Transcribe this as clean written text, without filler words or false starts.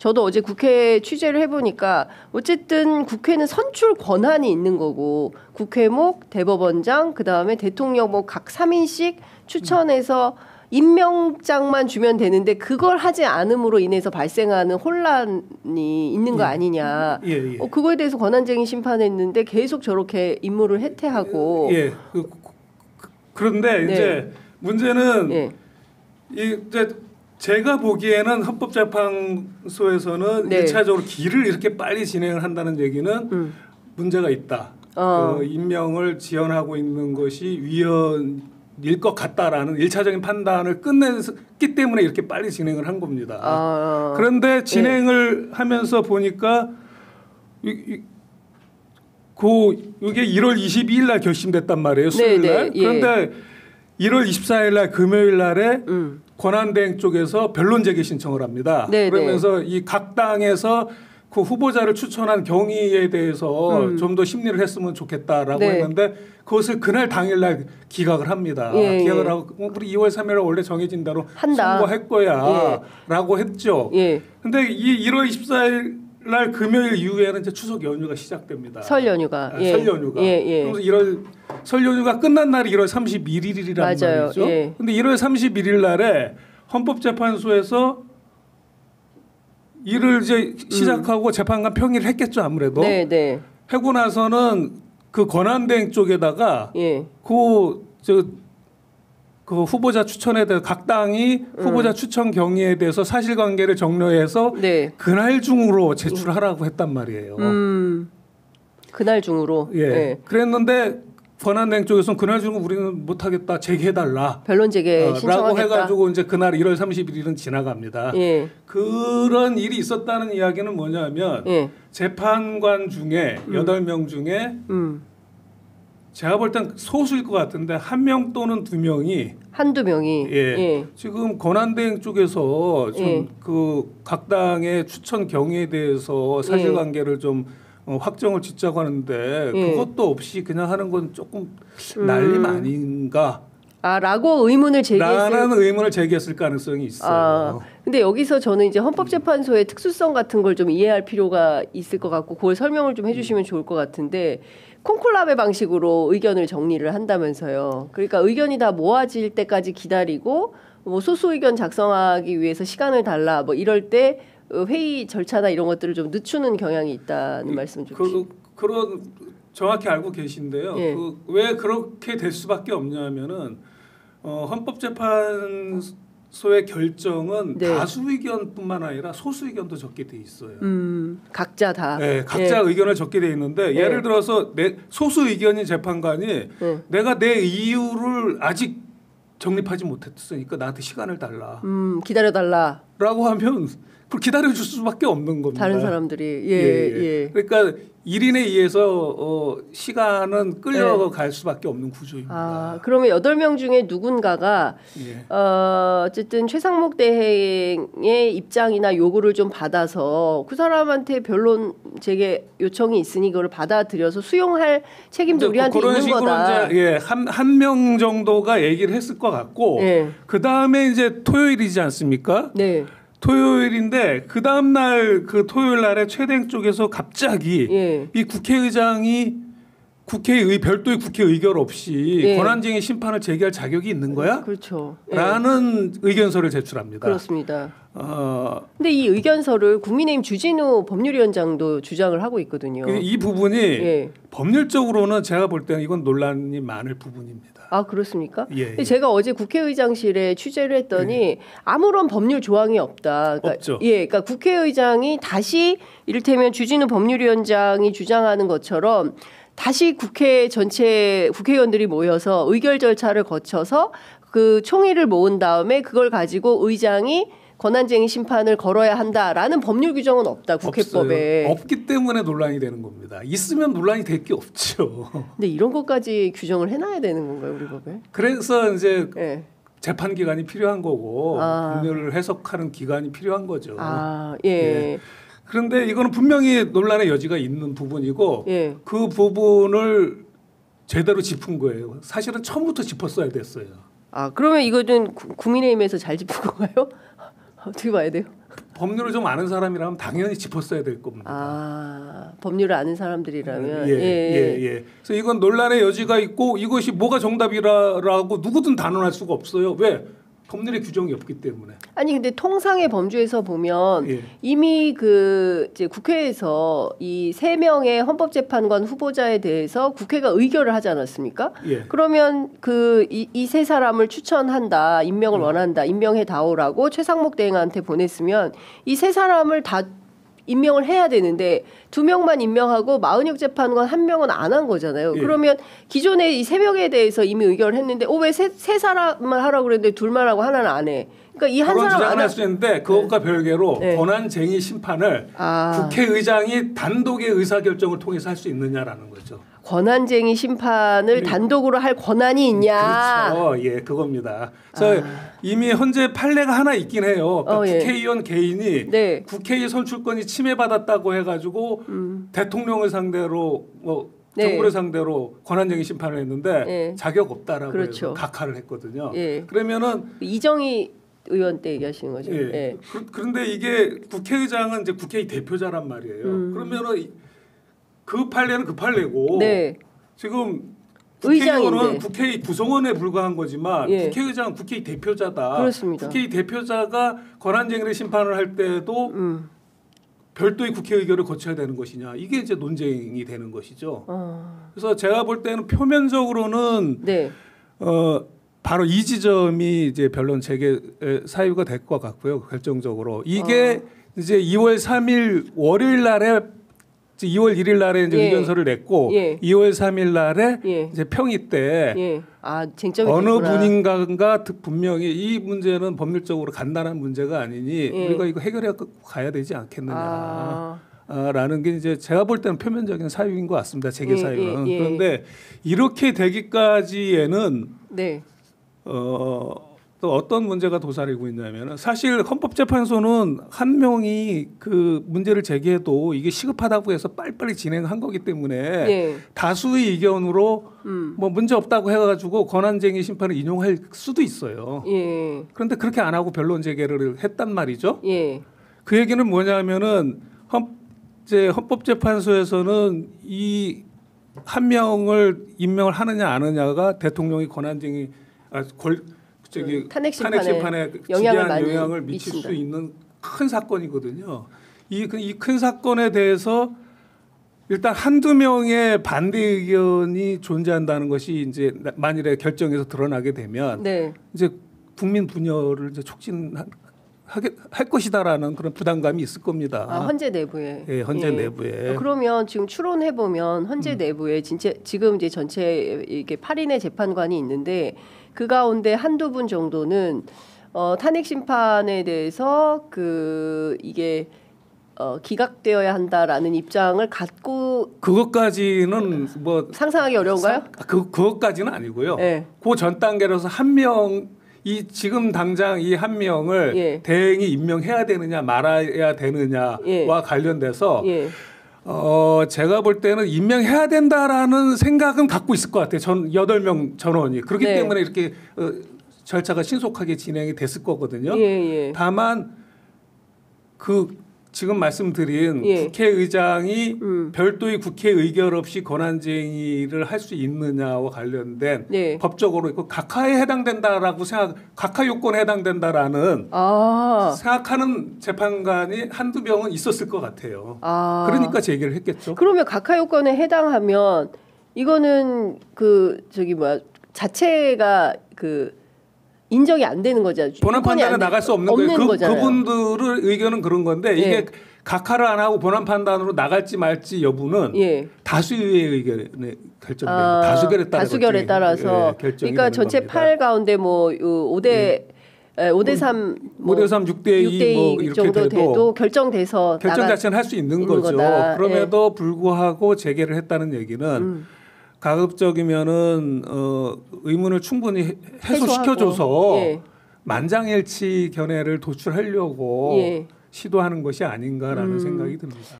저도 어제 국회 취재를 해보니까 어쨌든 국회는 선출 권한이 있는 거고 국회목, 대법원장, 그다음에 대통령 뭐 각 3인씩 추천해서 임명장만 주면 되는데 그걸 하지 않음으로 인해서 발생하는 혼란이 있는 거 아니냐. 그거에 대해서 권한쟁의 심판했는데 계속 저렇게 임무를 해태하고. 그런데 이제 문제는 이제 제가 보기에는 헌법재판소에서는 1차적으로 길을 이렇게 빨리 진행을 한다는 얘기는 문제가 있다. 그 임명을 지연하고 있는 것이 위헌일 것 같다라는 1차적인 판단을 끝냈기 때문에 이렇게 빨리 진행을 한 겁니다. 그런데 진행을 하면서 보니까 이게 1월 22일 날 결심됐단 말이에요. 수요일 날. 그런데 1월 24일 날 금요일 날에 권한대행 쪽에서 변론 제기 신청을 합니다. 그러면서 이 각 당에서 그 후보자를 추천한 경위에 대해서 좀 더 심리를 했으면 좋겠다라고 했는데 그것을 그날 당일날 기각을 합니다. 기각을 하고 우리 2월 3일에 원래 정해진 대로 선거할 거야 라고 했죠. 근데 이 1월 24일 날 금요일 이후에는 이제 추석 연휴가 시작됩니다. 설 연휴가. 설 연휴가. 그래서 설 연휴가 끝난 날이 1월 31일이란 말이죠. 근데 1월 31일 날에 헌법재판소에서 일을 이제 시작하고 재판관 평의를 했겠죠, 아무래도. 하고 나서는 그 권한대행 쪽에다가 그 후보자 추천에 대해 각 당이 후보자 추천 경위에 대해서 사실관계를 정리해서 그날 중으로 제출하라고 했단 말이에요. 그날 중으로. 그랬는데 권한대행 쪽에서는 그날 중은 우리는 못하겠다, 제기해달라. 변론 제기 신청하겠다. 라고 해가지고 이제 그날 1월 31일은 지나갑니다. 그런 일이 있었다는 이야기는 뭐냐면 재판관 중에 8명 중에 제가 볼 땐 소수일 것 같은데 1명 또는 2명이 한두 명이 지금 권한대행 쪽에서 좀 그 각 당의 추천 경위에 대해서 사실관계를 좀 확정을 짓자고 하는데 그것도 없이 그냥 하는 건 조금 날림 아닌가? 라고 의문을 제기했을 가능성이 있어요. 근데 여기서 저는 이제 헌법재판소의 특수성 같은 걸 좀 이해할 필요가 있을 것 같고 그걸 설명을 좀 해주시면 좋을 것 같은데 콘클라베 방식으로 의견을 정리를 한다면서요. 그러니까 의견이 다 모아질 때까지 기다리고 뭐 소수 의견 작성하기 위해서 시간을 달라 뭐 이럴 때 회의 절차나 이런 것들을 좀 늦추는 경향이 있다는 말씀 좀. 그런 정확히 알고 계신데요. 왜 그렇게 될 수밖에 없냐면은 헌법재판소의 결정은 다수 의견뿐만 아니라 소수 의견도 적게 돼 있어요. 각자 다. 각자 의견을 적게 돼 있는데 예를 들어서 소수 의견인 재판관이 내가 내 이유를 아직 정립하지 못했으니까 나한테 시간을 달라. 기다려달라. 라고 하면 그걸 기다려줄 수밖에 없는 겁니다. 다른 사람들이. 그러니까 1인에 의해서 시간은 끌려갈 수밖에 없는 구조입니다. 그러면 8명 중에 누군가가 어쨌든 최상목 대행의 입장이나 요구를 좀 받아서 그 사람한테 변론 제기 요청이 있으니 그걸 받아들여서 수용할 책임도 우리한테 있는 거다. 그런 식으로 한 명 정도가 얘기를 했을 것 같고 그 다음에 이제 토요일이지 않습니까? 토요일인데 그 다음 날 그 토요일 날에 최대행 쪽에서 갑자기 이 국회의장이 별도의 국회 의결 없이 권한쟁의 심판을 제기할 자격이 있는 거야? 그렇죠. 라는 의견서를 제출합니다. 그렇습니다. 근데 이 의견서를 국민의힘 주진우 법률위원장도 주장을 하고 있거든요. 이 부분이 법률적으로는 제가 볼 때는 이건 논란이 많을 부분입니다. 그렇습니까? 제가 어제 국회의장실에 취재를 했더니 아무런 법률 조항이 없다. 그러니까, 없죠. 그러니까 국회의장이 다시 이를테면 주진우 법률위원장이 주장하는 것처럼 다시 국회 전체 국회의원들이 모여서 의결 절차를 거쳐서 그 총의를 모은 다음에 그걸 가지고 의장이 권한쟁의 심판을 걸어야 한다라는 법률 규정은 없다. 국회법에. 없기 때문에 논란이 되는 겁니다. 있으면 논란이 될 게 없죠. 근데 이런 것까지 규정을 해놔야 되는 건가요, 우리 법에? 그래서 이제 재판 기간이 필요한 거고 법률을 해석하는 기간이 필요한 거죠. 그런데 이거는 분명히 논란의 여지가 있는 부분이고 그 부분을 제대로 짚은 거예요. 사실은 처음부터 짚었어야 됐어요. 그러면 이거는 국민의힘에서 잘 짚은 건가요? 어떻게 봐야 돼요? 법률을 좀 아는 사람이라면 당연히 짚었어야 될 겁니다. 아, 법률을 아는 사람들이라면 예. 그래서 이건 논란의 여지가 있고 이것이 뭐가 정답이라고 누구든 단언할 수가 없어요. 왜? 법률의 규정이 없기 때문에. 아니 근데 통상의 범주에서 보면 이미 그 이제 국회에서 이 3명의 헌법재판관 후보자에 대해서 국회가 의결을 하지 않았습니까? 그러면 그 이 세 사람을 추천한다, 임명을 원한다, 임명해 다오라고 최상목 대행한테 보냈으면 이 세 사람을 다 임명을 해야 되는데 2명만 임명하고 마은혁 재판관 1명은 안 한 거잖아요. 그러면 기존에 이 3명에 대해서 이미 의결을 했는데 왜 세 사람을 하라고 그랬는데 2만 하고 하나는 안 해. 그러니까 이 한 사람 주장을 할 수 있는데 그것과 별개로 권한쟁의 심판을 국회의장이 단독의 의사결정을 통해서 할 수 있느냐라는 거죠. 권한쟁의 심판을 단독으로 할 권한이 있냐. 그렇죠. 예, 그겁니다. 그래서 이미 현재 판례가 하나 있긴 해요. 그러니까 국회의원 개인이 국회의 선출권이 침해받았다고 해가지고 대통령을 상대로 정부를 상대로 권한쟁의 심판을 했는데 자격 없다라고 해서 각하를 했거든요. 그러면은 이정희 의원 때 얘기하시는 거죠. 그런데 이게 국회의장은 이제 국회의 대표자란 말이에요. 그러면은 그 판례는 그 판례고 지금 국회의원은 국회의 구성원에 불과한 거지만 국회의장은 국회의 대표자다. 그렇습니다. 국회의 대표자가 권한쟁의 심판을 할 때도 별도의 국회 의결을 거쳐야 되는 것이냐. 이게 이제 논쟁이 되는 것이죠. 그래서 제가 볼 때는 표면적으로는 바로 이 지점이 이제 변론 재개 사유가 될 것 같고요. 결정적으로 이게 이제 2월 3일 월요일 날에 2월 1일 날에 이제 의견서를 냈고 2월 3일 날에 이제 평의 때 쟁점이 어느 됐구나. 분인가가 분명히 이 문제는 법률적으로 간단한 문제가 아니니 우리가 이거 해결해 가야 되지 않겠느냐. 라는 게 이제 제가 볼 때는 표면적인 사유인 것 같습니다. 재개 사유는. 그런데 이렇게 되기까지에는 또 어떤 문제가 도사리고 있냐면 사실 헌법재판소는 한 명이 그 문제를 제기해도 이게 시급하다고 해서 빨리빨리 진행한 거기 때문에 다수의 의견으로 뭐 문제 없다고 해가지고 권한쟁의 심판을 인용할 수도 있어요. 그런데 그렇게 안 하고 변론 재개를 했단 말이죠. 그 얘기는 뭐냐면은 헌법재판소에서는 이 한 명을 임명을 하느냐 안 하느냐가 대통령이 권한쟁의 탄핵 심판에 영향을 미칠 수 있는 큰 사건이거든요. 이 큰 사건에 대해서 일단 한두 명의 반대 의견이 존재한다는 것이 이제 만일에 결정에서 드러나게 되면 이제 국민 분열을 이제 할 것이다라는 그런 부담감이 있을 겁니다. 헌재 내부에. 헌재 내부에. 그러면 지금 추론해 보면 헌재 내부에 진짜 지금 이제 전체 이게 8인의 재판관이 있는데 그 가운데 한두 분 정도는 탄핵 심판에 대해서 이게 기각되어야 한다라는 입장을 갖고 그것까지는 뭐 상상하기 어려운가요? 그것까지는 아니고요. 그 전 단계로서 한 명 지금 당장 이 한 명을 대행이 임명해야 되느냐 말아야 되느냐와 관련돼서 제가 볼 때는 임명해야 된다라는 생각은 갖고 있을 것 같아요. 8명 전원이. 그렇기 때문에 이렇게 절차가 신속하게 진행이 됐을 거거든요. 다만 지금 말씀드린 국회의장이 별도의 국회 의결 없이 권한쟁의를 할 수 있느냐와 관련된 법적으로 각하에 해당된다라고 각하 요건에 해당된다라는 생각하는 재판관이 한두 명은 있었을 것 같아요. 그러니까 제기를 했겠죠. 그러면 각하 요건에 해당하면 이거는 자체가 인정이 안 되는 거잖아요. 본안 판단에 나갈 수 없는 거예요. 그분들의 의견은 그런 건데 이게 각하를 안 하고 본안 판단으로 나갈지 말지 여부는 다수의 의견에 결정됩니다. 다수결에 따라서 그러니까 전체 겁니다. 8 가운데 뭐 5대 3, 6대2 뭐 이렇게 정도 돼도 결정 자체는 할 수 있는 거죠. 거다. 그럼에도 불구하고 재개를 했다는 얘기는 가급적이면은 의문을 충분히 해소시켜줘서 만장일치 견해를 도출하려고 시도하는 것이 아닌가라는 생각이 듭니다.